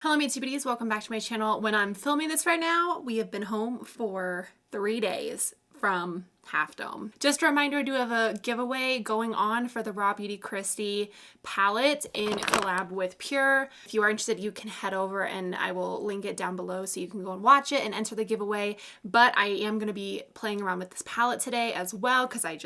Hello my TBDs, welcome back to my channel. When I'm filming this right now, we have been home for 3 days from Half Dome. Just a reminder, I do have a giveaway going on for the Raw Beauty Kristi palette in collab with Pure. If you are interested, you can head over and I will link it down below so you can go and watch it and enter the giveaway. But I am going to be playing around with this palette today as well because I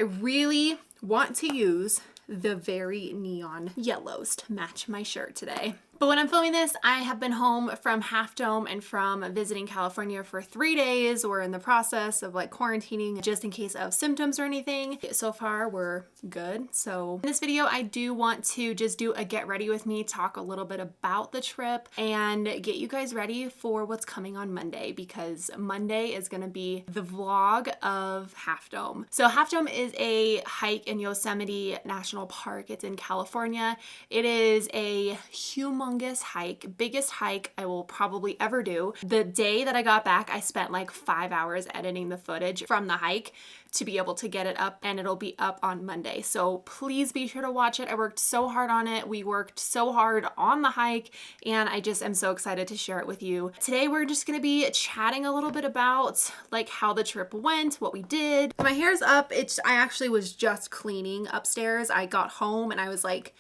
really want to use the very neon yellows to match my shirt today. But when I'm filming this, I have been home from Half Dome and from visiting California for 3 days. We're in the process of quarantining just in case of symptoms or anything. So far, we're good. So in this video, I do want to just do a get ready with me, talk a little bit about the trip and get you guys ready for what's coming on Monday because Monday is going to be the vlog of Half Dome. So Half Dome is a hike in Yosemite National Park. It's in California. It is a humongous hike, biggest hike I will probably ever do. The day that I got back, I spent like 5 hours editing the footage from the hike to be able to get it up, and it'll be up on Monday. So please be sure to watch it. I worked so hard on it. We worked so hard on the hike, and I just am so excited to share it with you. Today we're just gonna be chatting a little bit about how the trip went, what we did. My hair's up. I actually was just cleaning upstairs. I got home and I was like,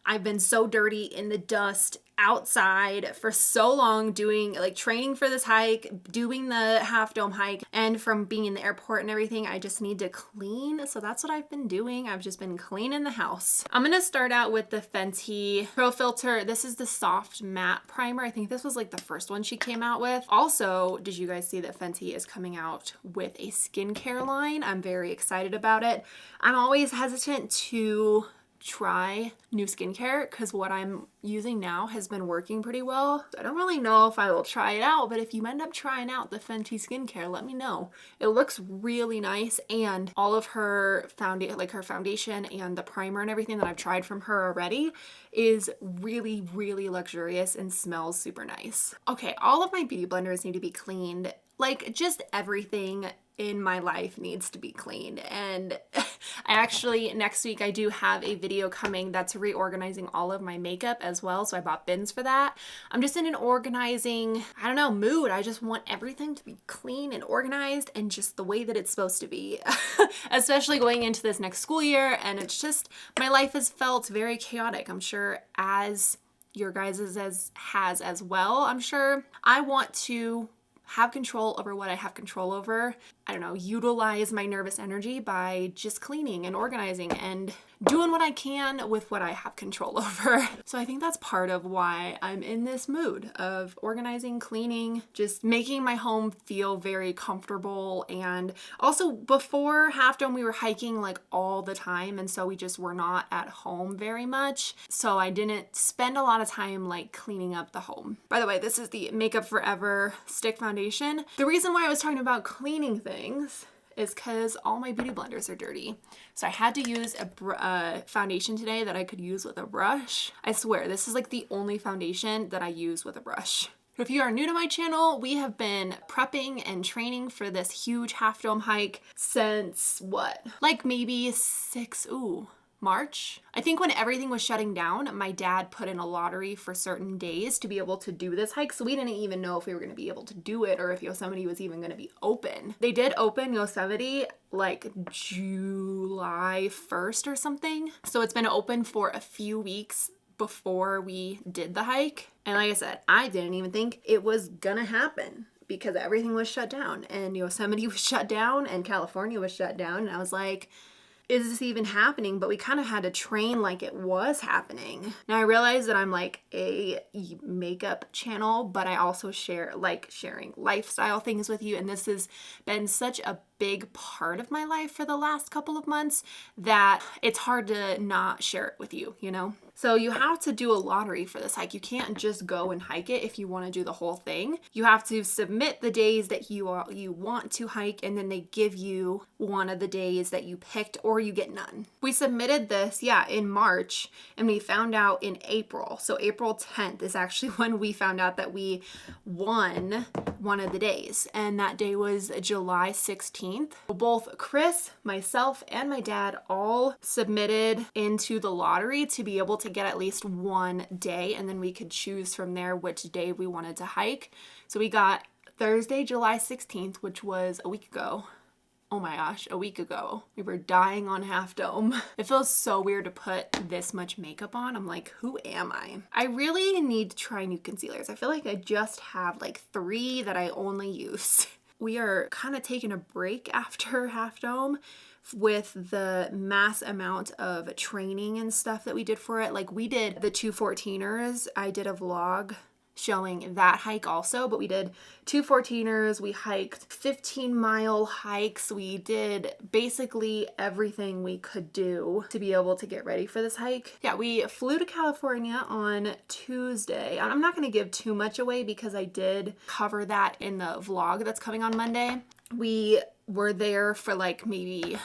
I've been so dirty in the dust outside for so long doing training for this hike, doing the Half Dome hike, and from being in the airport and everything, I just need to clean. So that's what I've been doing. I've just been cleaning the house. I'm gonna start out with the Fenty Pro Filter. This is the soft matte primer. I think this was the first one she came out with. Also, did you guys see that Fenty is coming out with a skincare line? I'm very excited about it. I'm always hesitant to try new skincare because what I'm using now has been working pretty well. I don't really know if I will try it out, but if you end up trying out the Fenty skincare, let me know. It looks really nice, and all of her her foundation and the primer and everything that I've tried from her already is really, really luxurious and smells super nice. Okay, all of my beauty blenders need to be cleaned. Just everything in my life needs to be cleaned. And I actually, next week, I do have a video coming that's reorganizing all of my makeup as well. So I bought bins for that. I'm just in an organizing, mood. I just want everything to be clean and organized and just the way that it's supposed to be, especially going into this next school year. And it's just, my life has felt very chaotic. I'm sure as your guys's has as well. I'm sure I want to have control over what I have control over. Utilize my nervous energy by just cleaning and organizing and doing what I can with what I have control over. So I think that's part of why I'm in this mood of organizing, cleaning, just making my home feel very comfortable. And also before Half Dome, we were hiking all the time. And so we just were not at home very much. So I didn't spend a lot of time cleaning up the home. By the way, this is the Makeup Forever Stick Foundation. The reason why I was talking about cleaning things is because all my beauty blenders are dirty. So I had to use a foundation today that I could use with a brush. I swear, this is the only foundation that I use with a brush. If you are new to my channel, we have been prepping and training for this huge Half Dome hike since what? Maybe March. I think when everything was shutting down, my dad put in a lottery for certain days to be able to do this hike. So we didn't even know if we were going to be able to do it or if Yosemite was even going to be open. They did open Yosemite July 1st or something. So it's been open for a few weeks before we did the hike. And like I said, I didn't even think it was gonna happen because everything was shut down and Yosemite was shut down and California was shut down. And I was like, is this even happening? But we kind of had to train like it was happening. Now I realize that I'm a makeup channel, but I also sharing lifestyle things with you. And this has been such a big part of my life for the last couple of months that it's hard to not share it with you, So you have to do a lottery for this hike. You can't just go and hike it if you want to do the whole thing. You have to submit the days that you want to hike, and then they give you one of the days that you picked, or you get none. We submitted this, in March, and we found out in April. So April 10th is actually when we found out that we won one of the days, and that day was July 16th. 16th. Both Chris, myself, and my dad all submitted into the lottery to be able to get at least one day, and then we could choose from there which day we wanted to hike. So we got Thursday, July 16th, which was a week ago. Oh my gosh, a week ago. We were dying on Half Dome. It feels so weird to put this much makeup on. I'm like, who am I? I really need to try new concealers. I feel like I just have like 3 that I only use. We are kind of taking a break after Half Dome with the mass amount of training and stuff that we did for it. Like we did the 214ers. I did a vlog showing that hike also, but we did 2 14ers, we hiked 15-mile hikes, we did basically everything we could do to be able to get ready for this hike. Yeah, we flew to California on Tuesday. I'm not going to give too much away because I did cover that in the vlog that's coming on Monday. We were there for like maybe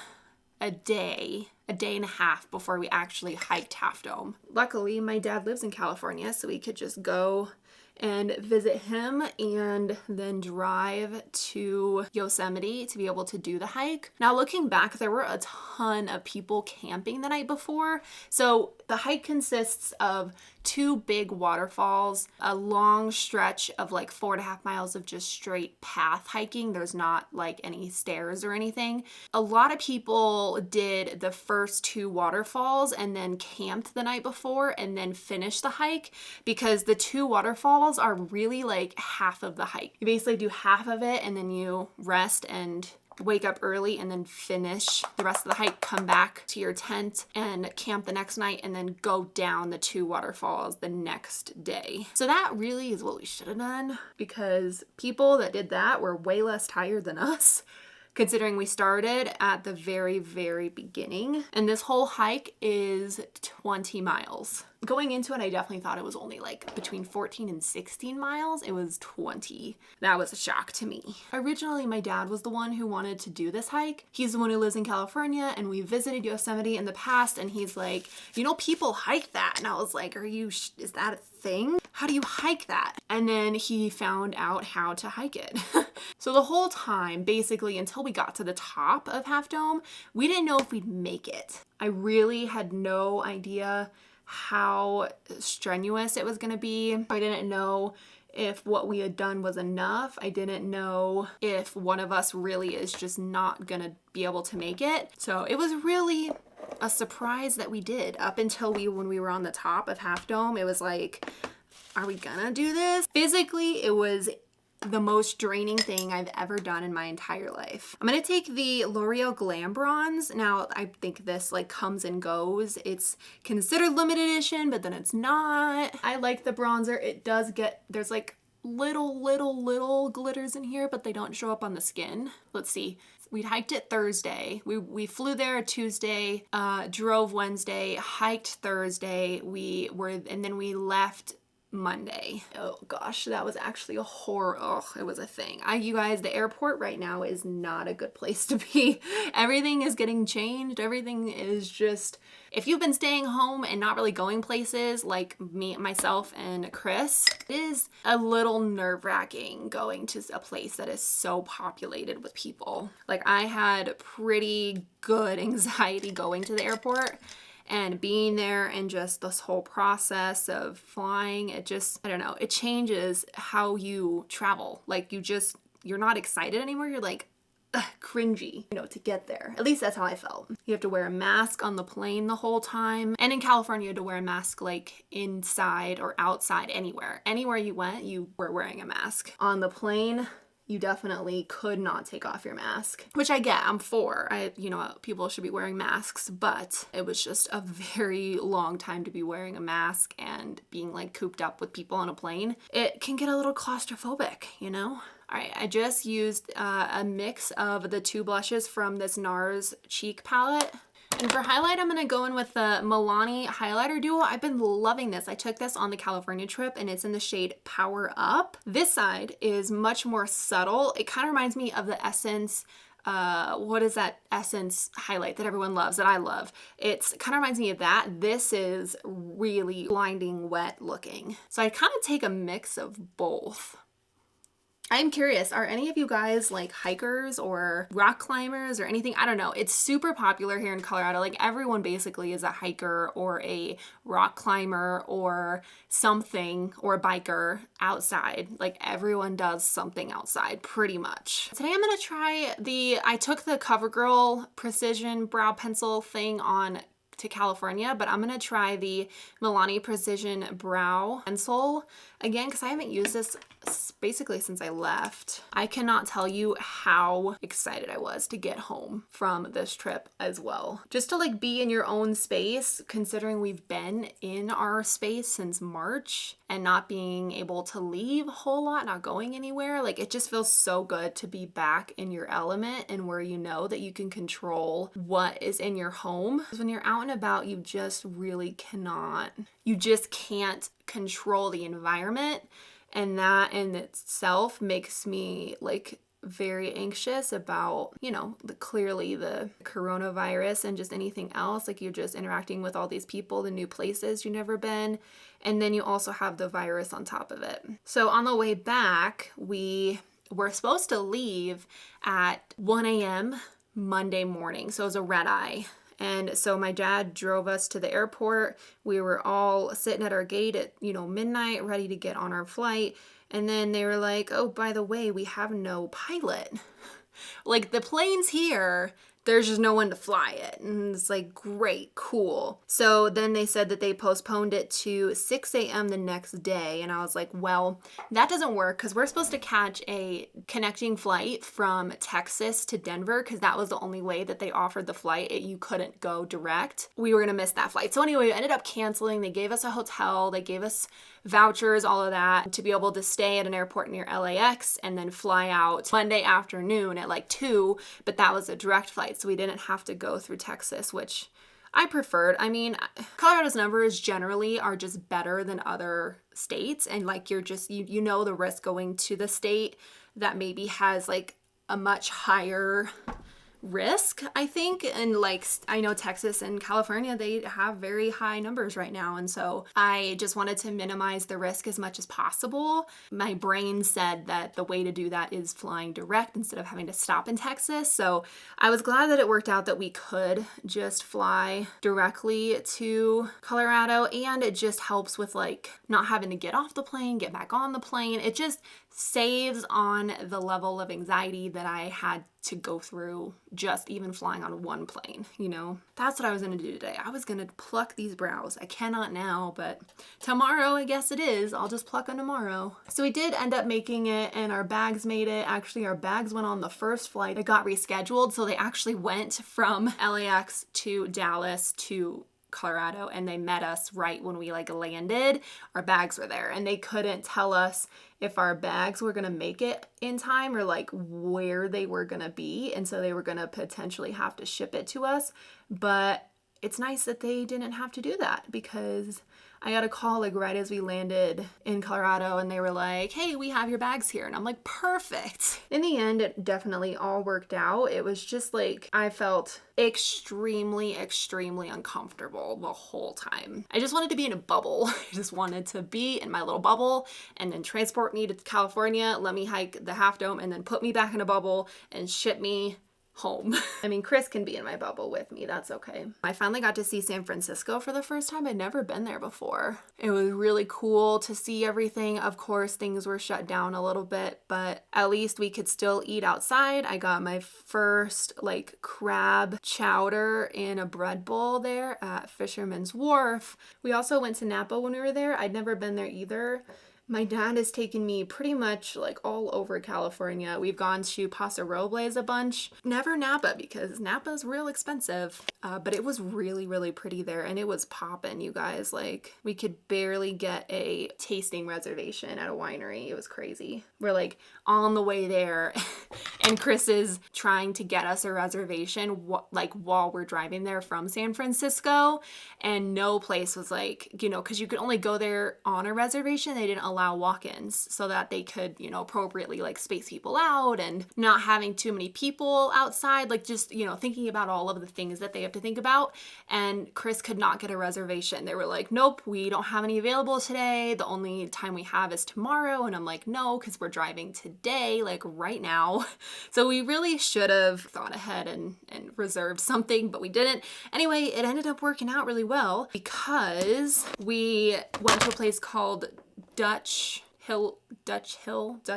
a day and a half before we actually hiked Half Dome. Luckily, my dad lives in California, so we could just go and visit him and then drive to Yosemite to be able to do the hike. Now looking back, there were a ton of people camping the night before. So the hike consists of 2 big waterfalls, a long stretch of like 4.5 miles of just straight path hiking. There's not like any stairs or anything. A lot of people did the first 2 waterfalls and then camped the night before and then finished the hike because the 2 waterfalls are really like half of the hike. You basically do half of it and then you rest and wake up early and then finish the rest of the hike, come back to your tent and camp the next night and then go down the 2 waterfalls the next day. So that really is what we should have done because people that did that were way less tired than us, considering we started at the very, very beginning. And this whole hike is 20 miles. Going into it, I definitely thought it was only like between 14 and 16 miles. It was 20. That was a shock to me. Originally, my dad was the one who wanted to do this hike. He's the one who lives in California and we visited Yosemite in the past and he's like, you know, people hike that. And I was like, is that a thing? How do you hike that? And then he found out how to hike it. So the whole time, basically until we got to the top of Half Dome, we didn't know if we'd make it. I really had no idea how strenuous it was going to be. I didn't know if what we had done was enough. I didn't know if one of us really is just not going to be able to make it. So it was really a surprise that we did. Up until when we were on the top of Half Dome, it was like, are we gonna do this? Physically, it was the most draining thing I've ever done in my entire life. I'm gonna take the L'Oreal Glam Bronze. Now, I think this like comes and goes. It's considered limited edition, but then it's not. I like the bronzer. It does get, there's like little glitters in here, but they don't show up on the skin. Let's see. We hiked it Thursday. We flew there Tuesday, drove Wednesday, hiked Thursday. And then we left Monday. Oh gosh, that was actually a horror. Oh, it was a thing. You guys, the airport right now is not a good place to be. Everything is getting changed. Everything is just, if you've been staying home and not really going places like me, myself, and Chris, it is a little nerve-wracking going to a place that is so populated with people. Like I had pretty good anxiety going to the airport. And being there and just this whole process of flying, it just, I don't know, it changes how you travel. Like you're not excited anymore. You're like, cringy, to get there. At least that's how I felt. You have to wear a mask on the plane the whole time. And in California, you had to wear a mask like inside or outside, anywhere. Anywhere you went, you were wearing a mask. On the plane, you definitely could not take off your mask, which I get, I'm for. People should be wearing masks, but it was just a very long time to be wearing a mask and being like cooped up with people on a plane. It can get a little claustrophobic, All right, I just used a mix of the 2 blushes from this NARS cheek palette. And for highlight, I'm going to go in with the Milani highlighter duo. I've been loving this. I took this on the California trip and it's in the shade Power Up. This side is much more subtle. It kind of reminds me of the Essence, what is that Essence highlight that everyone loves, that I love? It kind of reminds me of that. This is really blinding wet looking. So I kind of take a mix of both. I'm curious, are any of you guys like hikers or rock climbers or anything? I don't know. It's super popular here in Colorado. Like everyone basically is a hiker or a rock climber or something, or a biker outside. Like everyone does something outside pretty much. Today I'm gonna try I took the CoverGirl Precision Brow Pencil thing on to California, but I'm gonna try the Milani Precision Brow Pencil again because I haven't used this basically since I left. I cannot tell you how excited I was to get home from this trip as well. Just to like be in your own space, considering we've been in our space since March and not being able to leave a whole lot, not going anywhere. Like it just feels so good to be back in your element and where you know that you can control what is in your home. Because when you're out and about, you just really cannot, you just can't control the environment. And that in itself makes me like very anxious about, you know, clearly the coronavirus and just anything else. Like you're just interacting with all these people, the new places you've never been. And then you also have the virus on top of it. So on the way back, we were supposed to leave at 1 a.m. Monday morning. So it was a red eye. And so my dad drove us to the airport. We were all sitting at our gate at, midnight, ready to get on our flight. And then they were like, oh, by the way, we have no pilot. Like the plane's here, there's just no one to fly it. And it's like, great, cool. So then they said that they postponed it to 6 a.m. the next day. And I was like, well, that doesn't work because we're supposed to catch a connecting flight from Texas to Denver because that was the only way that they offered the flight. You couldn't go direct. We were going to miss that flight. So anyway, we ended up canceling. They gave us a hotel. They gave us vouchers, all of that, to be able to stay at an airport near LAX and then fly out Monday afternoon at like 2, but that was a direct flight, so we didn't have to go through Texas, which I preferred. I mean, Colorado's numbers generally are just better than other states, and like you're just, you know the risk going to the state that maybe has like a much higher risk, I think. And like I know Texas and California, they have very high numbers right now, and so I just wanted to minimize the risk as much as possible. My brain said that the way to do that is flying direct instead of having to stop in Texas, so I was glad that it worked out that we could just fly directly to Colorado, and it just helps with like not having to get off the plane, get back on the plane. It just saves on the level of anxiety that I had to go through just even flying on one plane, That's what I was going to do today. I was going to pluck these brows. I cannot now, but tomorrow, I guess it is. I'll just pluck them tomorrow. So we did end up making it, and our bags made it. Actually, our bags went on the first flight. It got rescheduled, so they actually went from LAX to Dallas to Colorado, and they met us right when we like landed. Our bags were there, and they couldn't tell us if our bags were gonna make it in time or like where they were gonna be, and so they were gonna potentially have to ship it to us. But it's nice that they didn't have to do that, because I got a call like right as we landed in Colorado, and they were like, hey, we have your bags here. And I'm like, perfect. In the end, it definitely all worked out. It was just like, I felt extremely, extremely uncomfortable the whole time. I just wanted to be in a bubble. I just wanted to be in my little bubble and then transport me to California, let me hike the Half Dome, and then put me back in a bubble and ship me home. I mean, Chris can be in my bubble with me. That's okay. I finally got to see San Francisco for the first time. I'd never been there before. It was really cool to see everything. Of course, things were shut down a little bit, but at least we could still eat outside. I got my first like crab chowder in a bread bowl there at Fisherman's Wharf. We also went to Napa when we were there. I'd never been there either. My dad has taken me pretty much like all over California. We've gone to Paso Robles a bunch. Never Napa, because Napa's real expensive. But it was really, really pretty there, and it was poppin', you guys. Like, we could barely get a tasting reservation at a winery. It was crazy. We're like on the way there, and Chris is trying to get us a reservation while we're driving there from San Francisco, and no place was like, because you could only go there on a reservation. They didn't allow walk-ins so that they could, you know, appropriately like space people out and not having too many people outside, like just, you know, thinking about all of the things that they have to think about. And Chris could not get a reservation. They were like, nope, we don't have any available today. The only time we have is tomorrow. And I'm like, no, because we're driving today, like right now. So we really should have thought ahead and reserved something, but we didn't. Anyway, it ended up working out really well because we went to a place called Dutch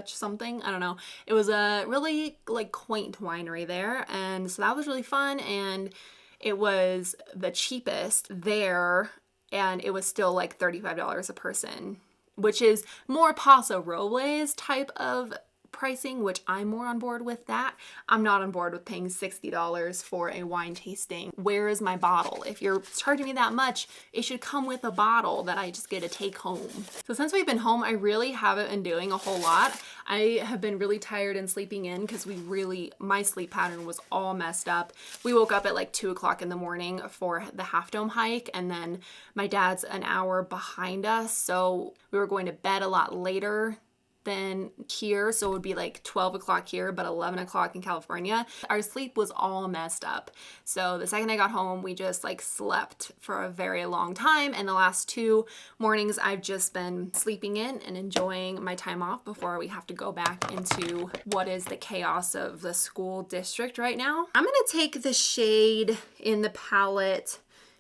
something, I don't know. It was a really like quaint winery there, and so that was really fun, and it was the cheapest there, and it was still like $35 a person, which is more Paso Robles type of pricing, which I'm more on board with that. I'm not on board with paying $60 for a wine tasting. Where is my bottle? If you're charging me that much, it should come with a bottle that I just get to take home. So since we've been home, I really haven't been doing a whole lot. I have been really tired and sleeping in because my sleep pattern was all messed up. We woke up at like 2 o'clock in the morning for the Half Dome hike, and then my dad's an hour behind us, so we were going to bed a lot later than here, so it would be like 12 o'clock here, but 11 o'clock in California. Our sleep was all messed up. So the second I got home, we just like slept for a very long time, and the last 2 mornings I've just been sleeping in and enjoying my time off before we have to go back into what is the chaos of the school district right now. I'm gonna take the shade in the palette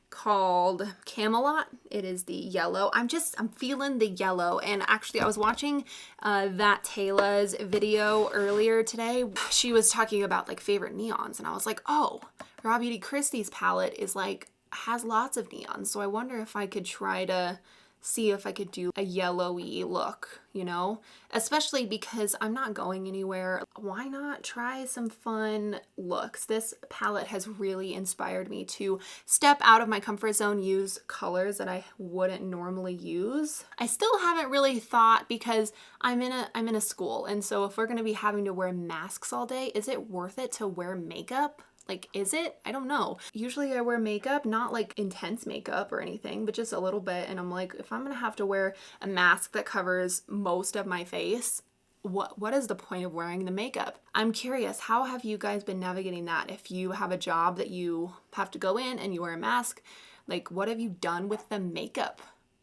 called Camelot. It is the yellow. I'm feeling the yellow. And actually I was watching that Tayla's video earlier today. She was talking about like favorite neons, and I was like, oh, Raw Beauty Kristi's palette is like, has lots of neons. So I wonder if I could try to see if I could do a yellowy look, you know, especially because I'm not going anywhere. Why not try some fun looks? This palette has really inspired me to step out of my comfort zone, use colors that I wouldn't normally use. I still haven't really thought, because I'm in a school, and so if we're going to be having to wear masks all day, is it worth it to wear makeup? Like, is it? I don't know. Usually I wear makeup, not like intense makeup or anything, but just a little bit. And I'm like, if I'm gonna have to wear a mask that covers most of my face, what is the point of wearing the makeup? I'm curious, how have you guys been navigating that? If you have a job that you have to go in and you wear a mask, like what have you done with the makeup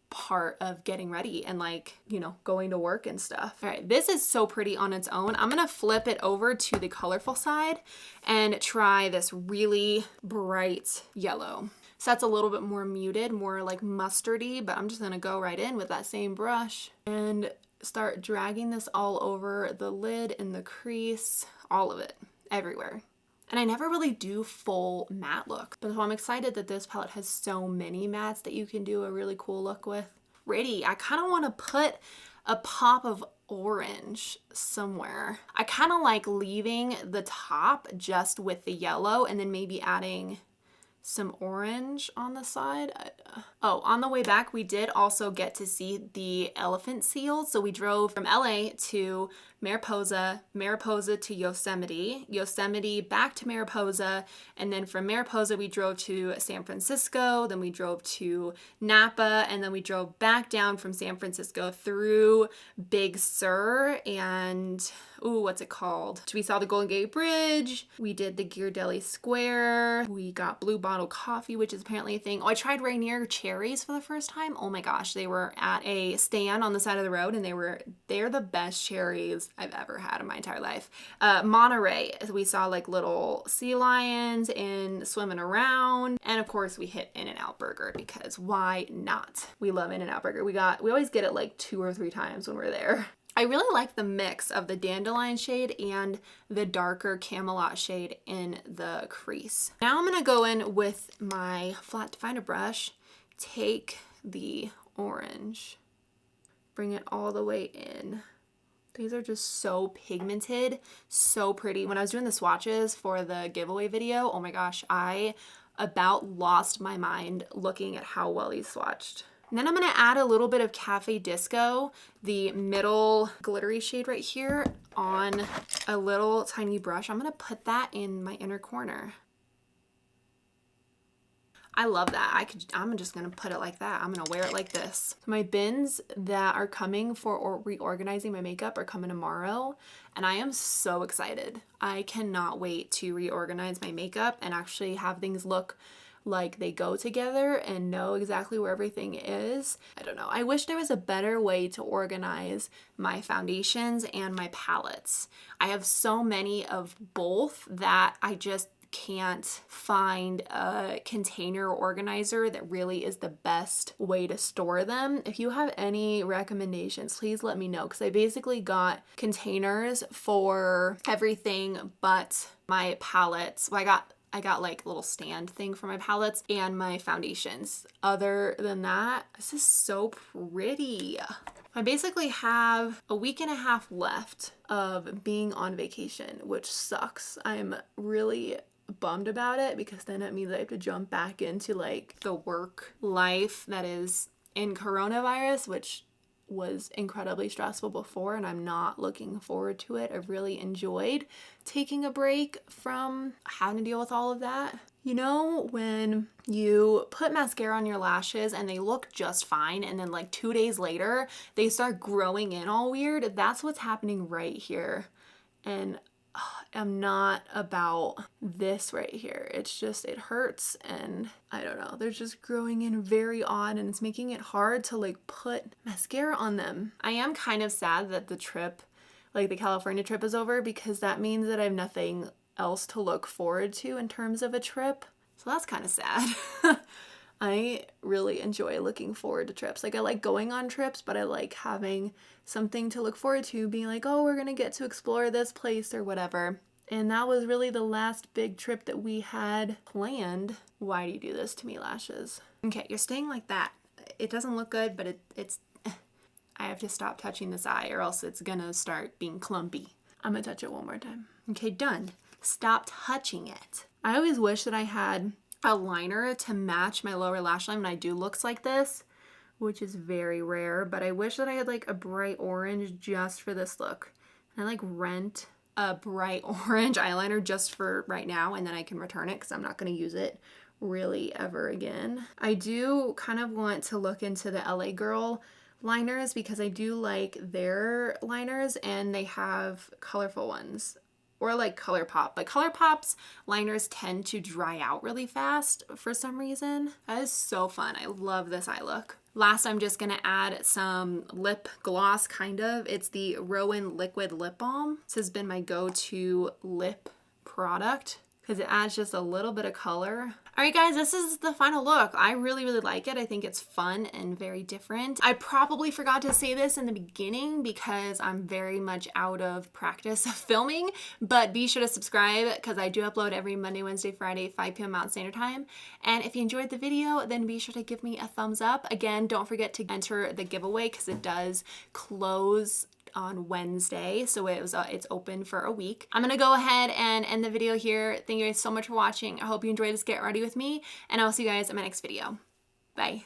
part of getting ready and like, you know, going to work and stuff? All right, this is so pretty on its own. I'm gonna flip it over to the colorful side and try this really bright yellow. So that's a little bit more muted, more like mustardy, but I'm just gonna go right in with that same brush and start dragging this all over the lid and the crease, all of it, everywhere. And I never really do full matte look, but so I'm excited that this palette has so many mattes that you can do a really cool look with. Ready, I kind of want to put a pop of orange somewhere. I kind of like leaving the top just with the yellow and then maybe adding some orange on the side. Oh, on the way back, we did also get to see the elephant seal. So we drove from LA to Mariposa, Mariposa to Yosemite, Yosemite back to Mariposa, and then from Mariposa we drove to San Francisco, then we drove to Napa, and then we drove back down from San Francisco through Big Sur and, ooh, what's it called? We saw the Golden Gate Bridge, we did the Ghirardelli Square, we got Blue Bottle Coffee, which is apparently a thing. Oh, I tried Rainier cherries for the first time. Oh my gosh, they were at a stand on the side of the road, and they're the best cherries I've ever had in my entire life. Monterey, we saw like little sea lions and swimming around, and of course we hit In-N-Out Burger because why not? We love In-N-Out Burger. We always get it like 2 or 3 times when we're there. I really like the mix of the dandelion shade and the darker Camelot shade in the crease. Now I'm gonna go in with my flat definer brush, take the orange, bring it all the way in. These are just so pigmented, so pretty. When I was doing the swatches for the giveaway video, oh my gosh, I about lost my mind looking at how well these swatched. And then I'm gonna add a little bit of Cafe Disco, the middle glittery shade right here, on a little tiny brush. I'm gonna put that in my inner corner. I love that. I'm just gonna put it like that. I'm gonna wear it like this. My bins that are coming for reorganizing my makeup are coming tomorrow, and I am so excited. I cannot wait to reorganize my makeup and actually have things look like they go together and know exactly where everything is. I don't know. I wish there was a better way to organize my foundations and my palettes. I have so many of both that I just can't find a container organizer that really is the best way to store them. If you have any recommendations, please let me know, because I basically got containers for everything but my palettes. Well, I got like a little stand thing for my palettes and my foundations. Other than that, this is so pretty. I basically have a week and a half left of being on vacation, which sucks. I'm really bummed about it, because then it means I have to jump back into like the work life that is in coronavirus, which was incredibly stressful before, and I'm not looking forward to it. I've really enjoyed taking a break from having to deal with all of that. You know, when you put mascara on your lashes and they look just fine, and then like 2 days later they start growing in all weird? That's what's happening right here. And I'm not about this right here. It's just, it hurts, and I don't know, they're just growing in very odd, and it's making it hard to like put mascara on them. I am kind of sad that the trip, like the California trip, is over, because that means that I have nothing else to look forward to in terms of a trip. So that's kind of sad. I really enjoy looking forward to trips. Like, I like going on trips, but I like having something to look forward to, being like, oh, we're gonna get to explore this place or whatever. And that was really the last big trip that we had planned. Why do you do this to me, lashes? Okay, you're staying like that. It doesn't look good, but it's I have to stop touching this eye, or else it's gonna start being clumpy. I'm gonna touch it one more time. Okay, done. Stop touching it. I always wish that I had a liner to match my lower lash line when I do looks like this, which is very rare, but I wish that I had like a bright orange just for this look. And I like rent a bright orange eyeliner just for right now, and then I can return it because I'm not going to use it really ever again. I do kind of want to look into the LA Girl liners, because I do like their liners, and they have colorful ones. Or like ColourPop. But ColourPop's liners tend to dry out really fast for some reason. That is so fun. I love this eye look. Last, I'm just gonna add some lip gloss, kind of. It's the Grwm Liquid Lip Balm. This has been my go-to lip product, because it adds just a little bit of color. All right, guys, this is the final look. I really, really like it. I think it's fun and very different. I probably forgot to say this in the beginning because I'm very much out of practice of filming, but be sure to subscribe, because I do upload every Monday, Wednesday, Friday, 5 p.m. Mountain Standard Time. And if you enjoyed the video, then be sure to give me a thumbs up. Again, don't forget to enter the giveaway, because it does close on Wednesday, so it's open for a week. I'm gonna go ahead and end the video here. Thank you guys so much for watching. I hope you enjoyed this Get Ready with me, and I'll see you guys in my next video. Bye.